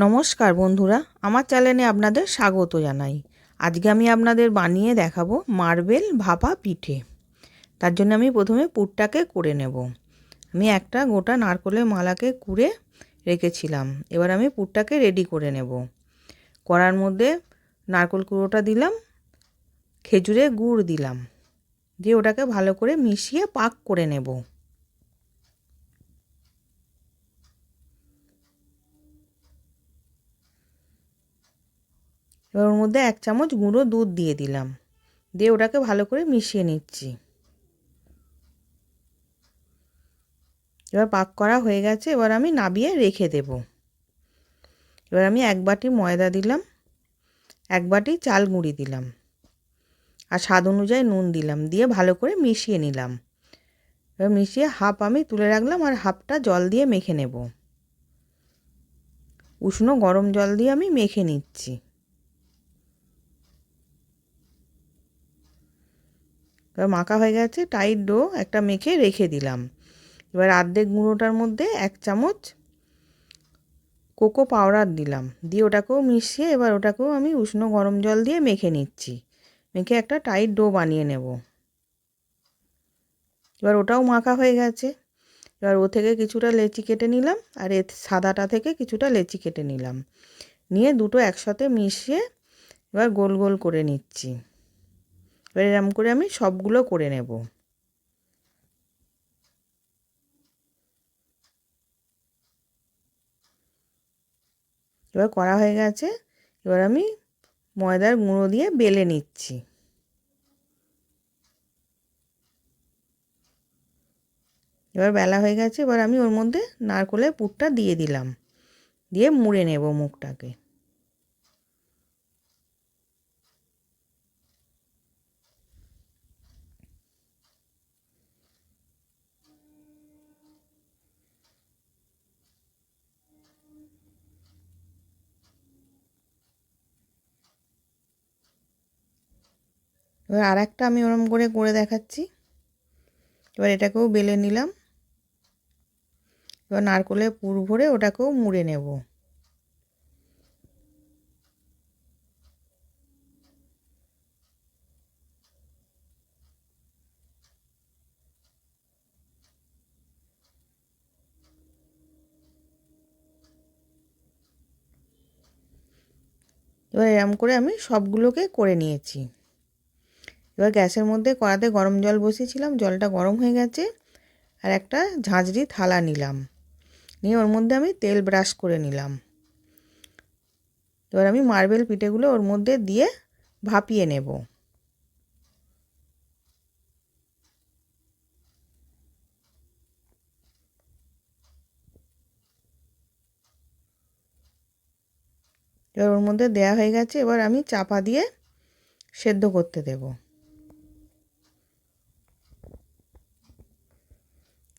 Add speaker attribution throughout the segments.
Speaker 1: নমস্কার বন্ধুরা, আমার চ্যানেলে আপনাদের স্বাগত জানাই। আজকে আমি আপনাদের বানিয়ে দেখাবো মার্বেল ভাপা পিঠে। তার জন্য আমি প্রথমে পুরটাকে করে নেব। আমি একটা গোটা নারকেলের মালাকে কুড়ে রেখেছিলাম। এবার আমি পুরটাকে রেডি করে নেব। কড়ার মধ্যে নারকেল কুড়োটা দিলাম, খেজুরের গুড় দিলাম, দিয়ে ওটাকে ভালো করে মিশিয়ে পাক করে নেব। এবার ওর মধ্যে 1 চামচ গুঁড়ো দুধ দিয়ে দিলাম, দিয়ে ওটাকে ভালো করে মিশিয়ে নিচ্ছি। এবার পাক করা হয়ে গেছে, এবার আমি নাবিয়ে রেখে দেব। এবার আমি 1 বাটি ময়দা দিলাম, 1 বাটি চাল গুঁড়ি দিলাম, আর স্বাদ অনুযায়ী নুন দিলাম, দিয়ে ভালো করে মিশিয়ে নিলাম। এবার মিশিয়ে হাফ আমি তুলে রাখলাম, আর হাফটা জল দিয়ে মেখে নেব। উষ্ণ গরম জল দিয়ে আমি মেখে নিচ্ছি। এবার মাখা হয়ে গেছে, টাইট ডো একটা মেখে রেখে দিলাম। এবার অর্ধেক গুঁড়োটার মধ্যে 1 চামচ কোকো পাউডার দিলাম, দিয়ে ওটাকেও মিশিয়ে এবার ওটাকেও আমি উষ্ণ গরম জল দিয়ে মেখে নিচ্ছি। মেখে একটা টাইট ডো বানিয়ে নেব। এবার ওটাও মাখা হয়ে গেছে। এবার ও থেকে কিছুটা লেচি কেটে নিলাম, আর সাদাটা থেকে কিছুটা লেচি কেটে নিলাম, নিয়ে দুটো একসাথে মিশিয়ে এবার গোল গোল করে নিচ্ছি। এবার এরকম করে আমি সবগুলো করে নেব। এবার করা হয়ে গেছে। এবার আমি ময়দার গুঁড়ো দিয়ে বেলে নিচ্ছি। এবার বেলা হয়ে গেছে, এবার আমি ওর মধ্যে নারকেলের পুরটা দিয়ে দিলাম, দিয়ে মুড়ে নেব মুখটাকে। এবার আর একটা আমি ওরম করে করে দেখাচ্ছি। এবার এটাকেও বেলে নিলাম। এবার নারকেলের পুর ভরে ওটাকেও মুড়ে নেব। এবার এরম করে আমি সবগুলোকে করে নিয়েছি। এবার গ্যাসের মধ্যে কড়াতে গরম জল বসিয়েছিলাম, জলটা গরম হয়ে গেছে। আর একটা ঝাঁঝরি থালা নিলাম, নিয়ে ওর মধ্যে আমি তেল ব্রাশ করে নিলাম। এবার আমি মার্বেল পিঠেগুলো ওর মধ্যে দিয়ে ভাপিয়ে নেব। এবার ওর মধ্যে দেয়া হয়ে গেছে, এবার আমি চাপা দিয়ে সেদ্ধ করতে দেব।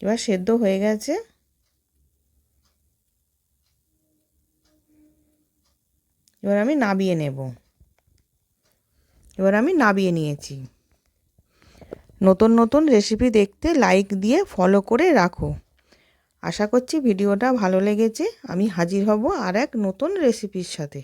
Speaker 1: এবার সেদ্ধ হয়ে গেছে। এবার আমি নাবিয়ে নেব। এবার আমি নাবিয়ে নিয়েছি। নতুন নতুন রেসিপি দেখতে লাইক দিয়ে ফলো করে রাখো। আশা করছি ভিডিওটা ভালো লেগেছে। আমি হাজির হব আর এক নতুন রেসিপির সাথে।